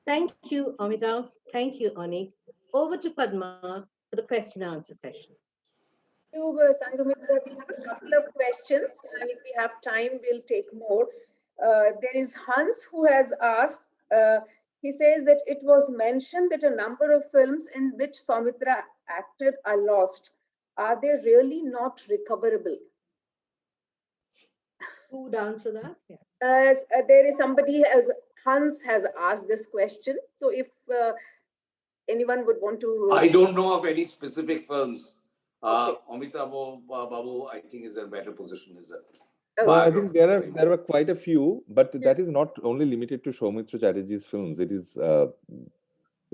Thank you, Amitav. Thank you, Anik. over to Padma for the question and answer session. You, Sanghamitra, we have a couple of questions, and if we have time, we'll take more. There is Hans who has asked, he says that it was mentioned that a number of films in which Soumitra acted are lost. Are they really not recoverable? Who would answer that? Yeah. There is somebody, as Hans has asked this question. So if anyone would want to... I don't know of any specific films. Okay. Amitabh Babu, I think, is in a better position. Is it? No, I think there were quite a few, but that is not only limited to Soumitra Chatterjee's films. It is the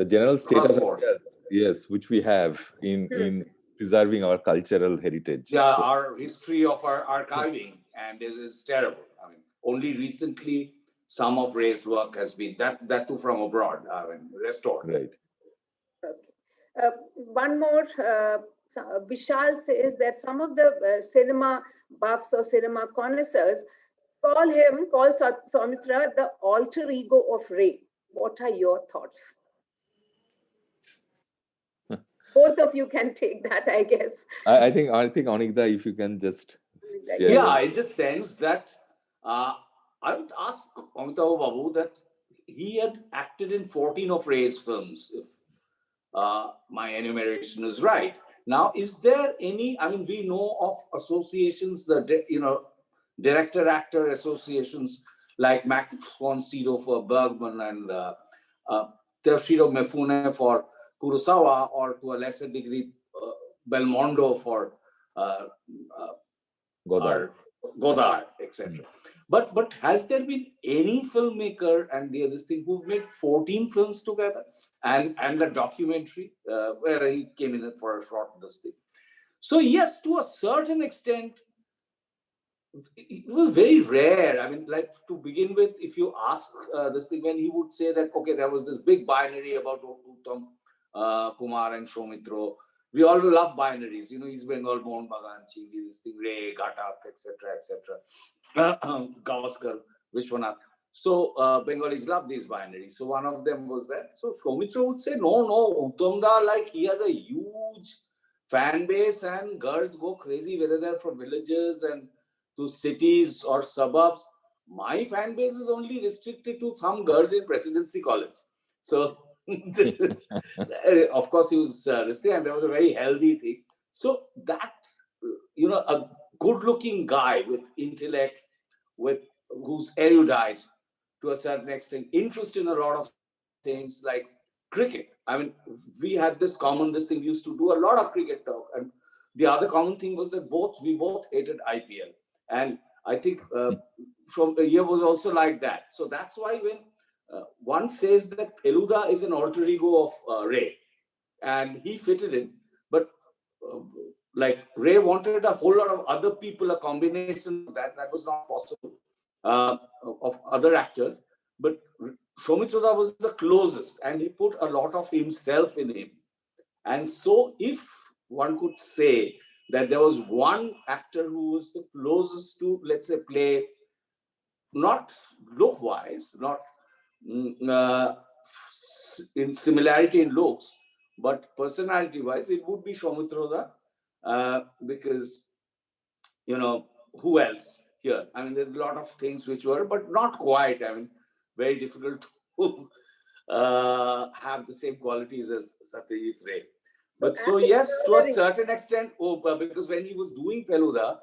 general state of affairs, yes, which we have in preserving our cultural heritage. Yeah, our history of our archiving, and it is terrible. I mean, only recently some of Ray's work has been that too from abroad. I mean, restored. Right. Okay. One more. Vishal says that some of the cinema buffs or cinema connoisseurs call Soumitra the alter ego of Ray. What are your thoughts? Both of you can take that, I guess. I think Anikda, if you can just... Yeah, in the sense that I would ask Amitabh Babu that he had acted in 14 of Ray's films, if my enumeration is right. Now, is there any, I mean, we know of associations, director-actor associations like Max von Sydow for Bergman and Toshiro Mifune for Kurosawa, or to a lesser degree, Belmondo for Godard, etc. But has there been any filmmaker and the other thing who've made 14 films together and a documentary where he came in for a short this thing? So yes, to a certain extent, it was very rare. I mean, like to begin with, if you ask this thing, when he would say that, okay, there was this big binary about Uttam Kumar and Soumitra. We all love binaries, East Bengal, Mohan Bagan, Chingi, this thing, Ray, Gatak, etc., Gavaskar, Vishwanath. So Bengalis love these binaries. So one of them was that. So Soumitra would say, no, Uttamda, like he has a huge fan base and girls go crazy, whether they're from villages and to cities or suburbs. My fan base is only restricted to some girls in Presidency College. So of course, he was this thing, and there was a very healthy thing. So that, a good-looking guy with intellect, who's erudite to a certain extent, interest in a lot of things like cricket. I mean, we had this thing, we used to do a lot of cricket talk. And the other common thing was that we both hated IPL. And I think from the year was also like that. So that's why when one says that Feluda is an alter ego of Ray, and he fitted in, but like Ray wanted a whole lot of other people, a combination of that was not possible, of other actors. But Soumitra was the closest, and he put a lot of himself in him. And so if one could say that there was one actor who was the closest to, let's say, play, not look-wise, not in similarity in looks, but personality-wise, it would be Soumitra, because, who else here? I mean, there's a lot of things which were, but not quite. I mean, very difficult to have the same qualities as Satyajit Ray. But so yes, to a certain extent, because when he was doing Feluda,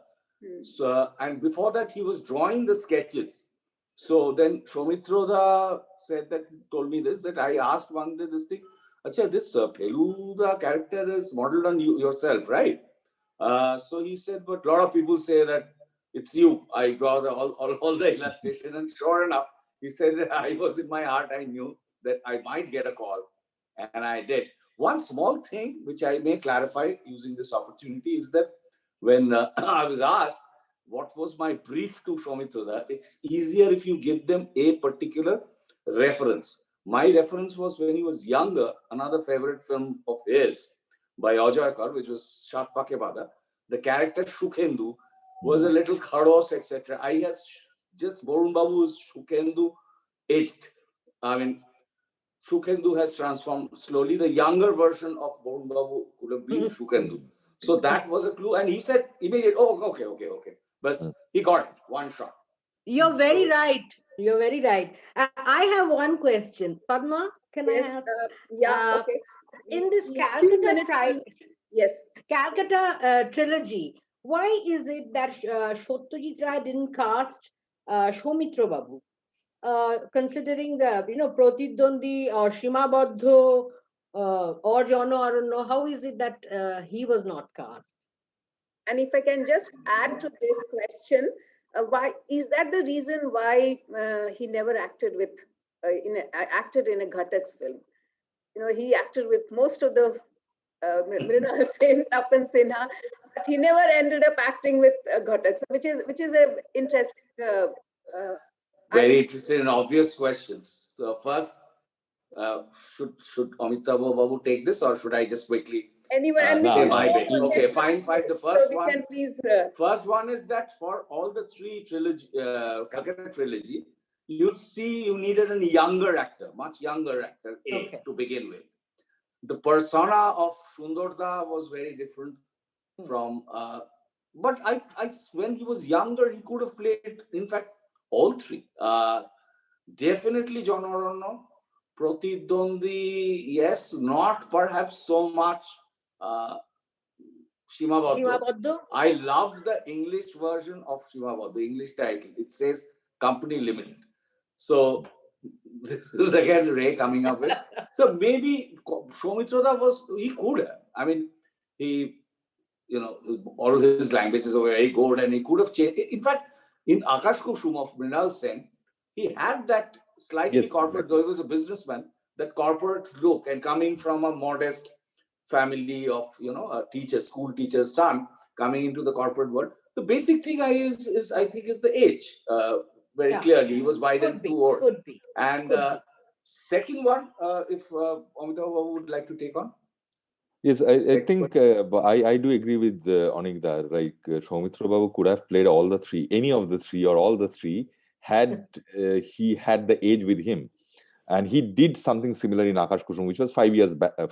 and before that he was drawing the sketches. So then Soumitra told me this, that I asked one day this thing, Acha, this Feluda character is modeled on you yourself, right? So he said, but a lot of people say that it's you. I draw all the illustration, and sure enough, he said, I was in my heart, I knew that I might get a call, and I did. One small thing which I may clarify using this opportunity is that when I was asked what was my brief to Soumitra, it's easier if you give them a particular reference. My reference was when he was younger, another favorite film of his by Ajoykar, which was Shak Pakebada. The character Shukhendu was a little khados, etc. I had just Borun Babu's Shukhendu aged. I mean, Shukhendu has transformed slowly. The younger version of Born Babu could have been Shukhendu. So that was a clue. And he said immediately, oh, okay. But he got it, one shot. You're very right. You're very right. I have one question. Padma, can I ask? Okay. In this Few minutes, yes. Calcutta trilogy, why is it that Satyajit Ray didn't cast Soumitra Babu? Considering the, Pratidwandi or Shimabadho or Jono Arunno, how is it that he was not cast? And if I can just add to this question, why is that the reason why he never acted with acted in a Ghatak's film? He acted with most of the Mrinal Sen, Tapan Sinha, but he never ended up acting with Ghatak, which is a interesting. Very interesting and obvious questions. So first, should Amitabh Babu take this, or should I just quickly say my bit? Okay, fine. The first one. First one is that for all the three trilogy, Calcutta trilogy, you'll see you needed a younger actor, much younger actor, to begin with. The persona of Sundorda was very different from, but I when he was younger, he could have played, in fact, all three. Definitely John Arunno, Pratidwandi, yes, not perhaps so much Shimabadho. I love the English version of Shimabadho, the English title. It says Company Limited. So this is again Ray coming up with. So maybe Soumitra he could have. I mean, he, all his languages are very good and he could have changed. In fact, in Akash Kusum of Mrinal Sen, he had that slightly corporate, though he was a businessman, that corporate look, and coming from a modest family of, a teacher, school teacher's son, coming into the corporate world. The basic thing is I think is the age. Very clearly, he was by then too old. Could be. And second one, if Amitabh would like to take on. Yes, I think I do agree with Anik that, like, Soumitra Babu could have played all the three, any of the three or all the three, had he had the age with him. And he did something similar in Akash Kusum, which was 5 years back, I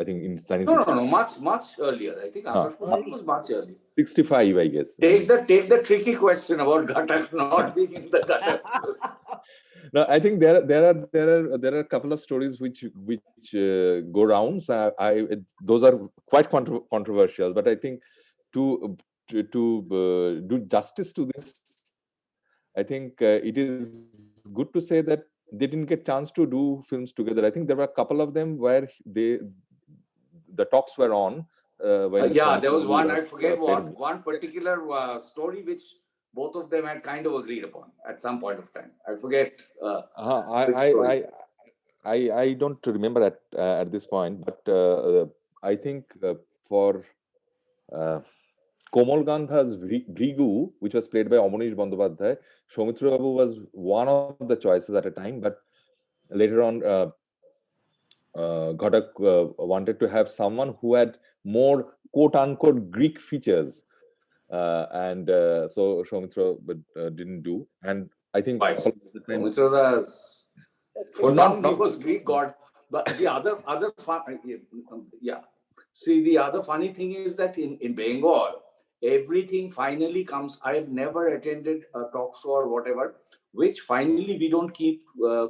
think in 1960. No, much earlier. I think Akash Kusum was much earlier. 65, I guess. Take the tricky question about Ghatak not being in the Ghatak. No, I think there are a couple of stories which go rounds. Those are quite controversial, but I think to do justice to this, I think it is good to say that they didn't get chance to do films together. I think there were a couple of them where the talks were on. There was one, I forget one particular story which both of them had kind of agreed upon at some point of time. I forget. I don't remember at this point, but I think for Komal Gandha's Bhrigu, which was played by Amonish Bandyopadhyay, Soumitra Babu was one of the choices at a time, but later on, Ghatak wanted to have someone who had more quote-unquote Greek features. And so Soumitra didn't do. And I think Soumitra for some he was Greek god, but the other See, the other funny thing is that in Bengal, everything finally comes. I have never attended a talk show or whatever, which finally we don't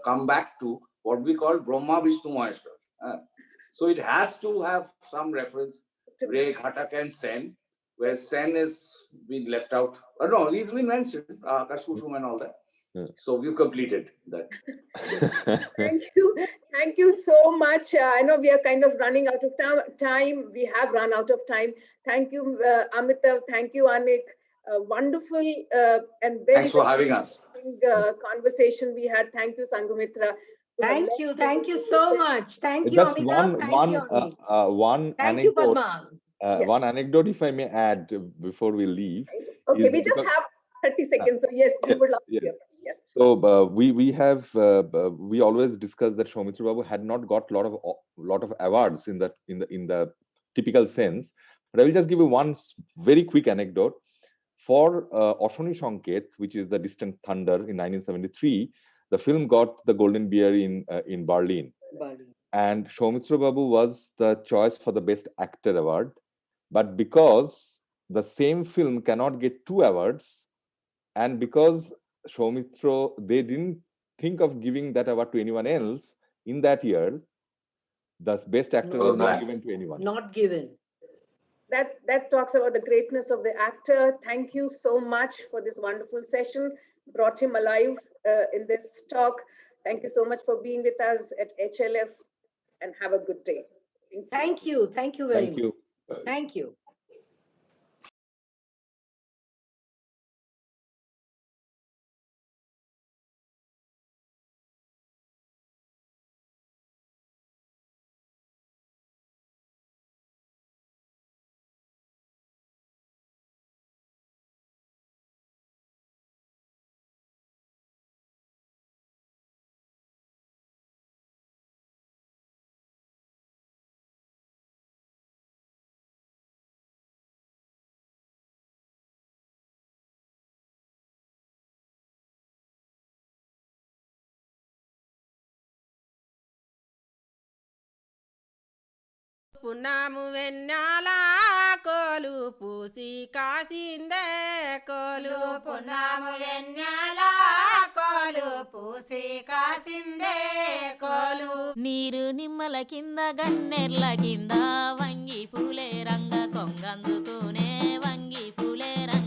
come back to what we call Brahma Vishnu Maheshwar. So it has to have some reference, Ray, Ghatak and Sen, where Sen is being left out. No, he's been mentioned, Akash Kusum and all that. So we've completed that. Thank you so much. I know we are kind of running out of time. We have run out of time. Thank you, Amitav. Thank you, Anik. Wonderful and very thanks for having us. Conversation we had. Thank you, Sanghamitra. Thank you so much. Thank you, Amitav. One thank you, Padma. One anecdote, if I may add, before we leave. Okay, we just have 30 seconds. So yes, we would love to hear. Yes. So we always discuss that Soumitra Babu had not got lot of awards in the typical sense. But I will just give you one very quick anecdote. For Ashoni Sanket, which is the Distant Thunder in 1973, The film got the Golden Bear in Berlin. And Soumitra Babu was the choice for the Best Actor award. But because the same film cannot get 2 awards, and because Soumitra, they didn't think of giving that award to anyone else in that year, the Best Actor was not given to anyone. Not given. That talks about the greatness of the actor. Thank you so much for this wonderful session. Brought him alive in this talk. Thank you so much for being with us at HLF, and have a good day. Thank you. Thank you very much. Thank you. Thank you. పున్నాము వెన్నాల కోలు పూసి కాసిందే కోలు పున్నాము వెన్నెల కోలు పూసి కాసిందే కోలు నీరు నిమ్మల కింద గన్నెర్ల కింద వంగి పూలే రంగ కొంగందుకునే వంగి పూలే రంగ